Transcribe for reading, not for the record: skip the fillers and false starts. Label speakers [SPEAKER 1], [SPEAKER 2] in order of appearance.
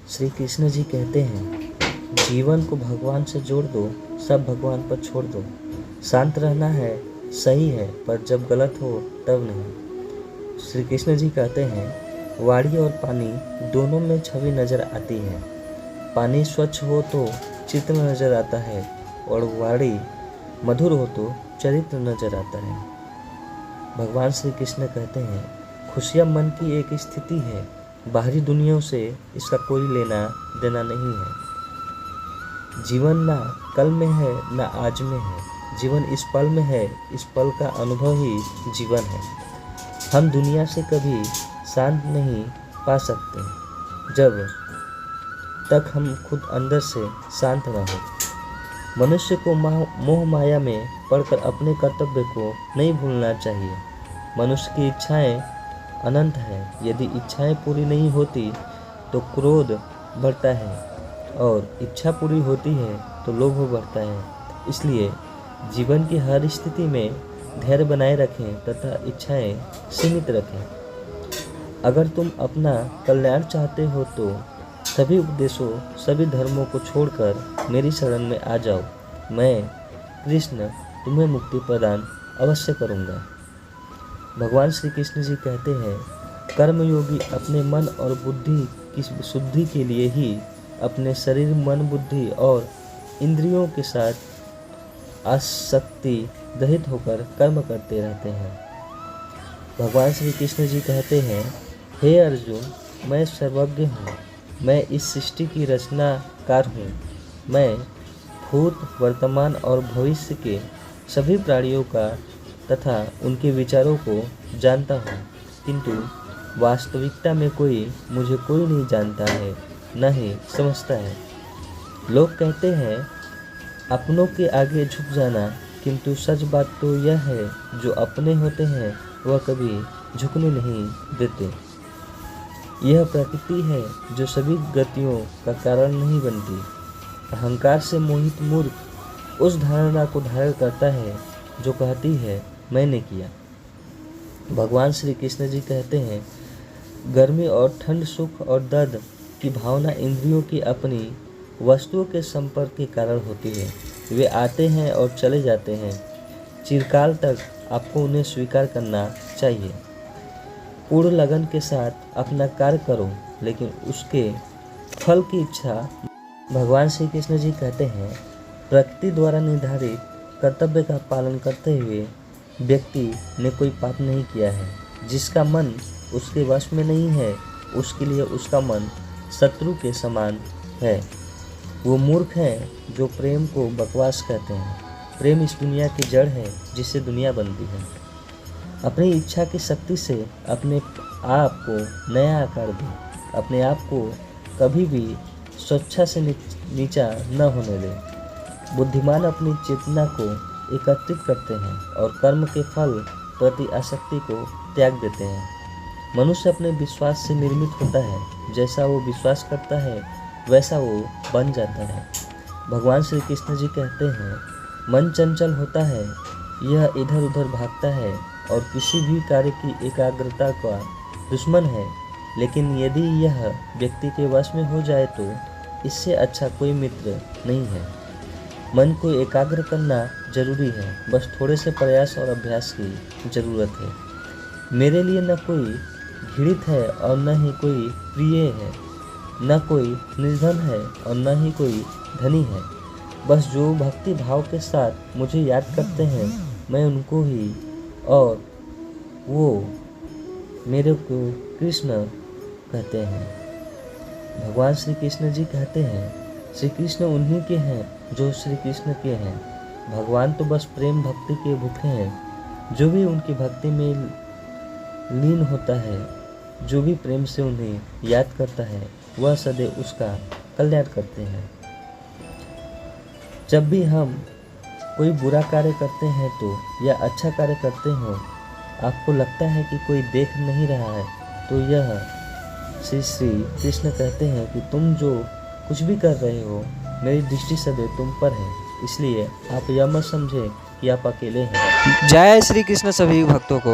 [SPEAKER 1] श्री कृष्ण जी कहते हैं, जीवन को भगवान से जोड़ दो, सब भगवान पर छोड़ दो। शांत रहना है, सही है, पर जब गलत हो तब नहीं। श्री कृष्ण जी कहते हैं, वाणी और पानी दोनों में छवि नजर आती है। पानी स्वच्छ हो तो चित्र नजर आता है और वाणी मधुर हो तो चरित्र नजर आता है। भगवान श्री कृष्ण कहते हैं, खुशियाँ मन की एक स्थिति है, बाहरी दुनिया से इसका कोई लेना देना नहीं है। जीवन ना कल में है ना आज में है, जीवन इस पल में है, इस पल का अनुभव ही जीवन है। हम दुनिया से कभी शांत नहीं पा सकते जब तक हम खुद अंदर से शांत न हो। मनुष्य को मोह माया में पड़कर अपने कर्तव्य को नहीं भूलना चाहिए। मनुष्य की इच्छाएं अनंत है, यदि इच्छाएं पूरी नहीं होती तो क्रोध बढ़ता है और इच्छा पूरी होती है तो लोभ बढ़ता है। इसलिए जीवन की हर स्थिति में धैर्य बनाए रखें तथा इच्छाएं सीमित रखें। अगर तुम अपना कल्याण चाहते हो तो सभी उपदेशों, सभी धर्मों को छोड़कर मेरी शरण में आ जाओ। मैं कृष्ण तुम्हें मुक्ति प्रदान अवश्य करूँगा। भगवान श्री कृष्ण जी कहते हैं, कर्मयोगी अपने मन और बुद्धि की शुद्धि के लिए ही अपने शरीर, मन, बुद्धि और इंद्रियों के साथ आसक्ति रहित होकर कर्म करते रहते हैं। भगवान श्री कृष्ण जी कहते हैं, हे अर्जुन, मैं सर्वज्ञ हूँ, मैं इस सृष्टि की रचनाकार हूँ। मैं भूत, वर्तमान और भविष्य के सभी प्राणियों का तथा उनके विचारों को जानता हूँ, किंतु वास्तविकता में मुझे कोई नहीं जानता है, न ही समझता है। लोग कहते हैं अपनों के आगे झुक जाना, किंतु सच बात तो यह है, जो अपने होते हैं वह कभी झुकने नहीं देते। यह प्रकृति है जो सभी गतियों का कारण नहीं बनती। अहंकार से मोहित मूर्ख उस धारणा को धारण करता है जो कहती है मैंने किया। भगवान श्री कृष्ण जी कहते हैं, गर्मी और ठंड, सुख और दर्द की भावना इंद्रियों की अपनी वस्तुओं के संपर्क के कारण होती है। वे आते हैं और चले जाते हैं, चिरकाल तक आपको उन्हें स्वीकार करना चाहिए। पूर्ण लगन के साथ अपना कार्य करो, लेकिन उसके फल की इच्छा। भगवान श्री कृष्ण जी कहते हैं, प्रकृति द्वारा निर्धारित कर्तव्य का पालन करते हुए व्यक्ति ने कोई पाप नहीं किया है। जिसका मन उसके वश में नहीं है, उसके लिए उसका मन शत्रु के समान है। वो मूर्ख है जो प्रेम को बकवास कहते हैं। प्रेम इस दुनिया की जड़ है जिससे दुनिया बनती है। अपनी इच्छा की शक्ति से अपने आप को नया आकार दे। अपने आप को कभी भी स्वेच्छा से नीचा न होने दे। बुद्धिमान अपनी चेतना को एकत्रित करते हैं और कर्म के फल प्रति आसक्ति को त्याग देते हैं। मनुष्य अपने विश्वास से निर्मित होता है, जैसा वो विश्वास करता है वैसा वो बन जाता है। भगवान श्री कृष्ण जी कहते हैं, मन चंचल होता है, यह इधर उधर भागता है और किसी भी कार्य की एकाग्रता का दुश्मन है। लेकिन यदि यह व्यक्ति के वश में हो जाए तो इससे अच्छा कोई मित्र नहीं है। मन को एकाग्र करना जरूरी है, बस थोड़े से प्रयास और अभ्यास की जरूरत है। मेरे लिए न कोई घृणित है और न ही कोई प्रिय है, न कोई निर्धन है और न ही कोई धनी है। बस जो भक्ति भाव के साथ मुझे याद करते हैं, मैं उनको ही, और वो मेरे को कृष्ण कहते हैं। भगवान श्री कृष्ण जी कहते हैं, श्री कृष्ण उन्हीं के हैं जो श्री कृष्ण के हैं। भगवान तो बस प्रेम भक्ति के भूखे हैं। जो भी उनकी भक्ति में लीन होता है, जो भी प्रेम से उन्हें याद करता है, वह सदैव उसका कल्याण करते हैं। जब भी हम कोई बुरा कार्य करते हैं तो या अच्छा कार्य करते हो, आपको लगता है कि कोई देख नहीं रहा है, तो यह श्री कृष्ण कहते हैं कि तुम जो कुछ भी कर रहे हो, मेरी दृष्टि सदैव तुम पर है। इसलिए आप यह मत समझे कि आप अकेले हैं।
[SPEAKER 2] जय श्री कृष्ण सभी भक्तों को।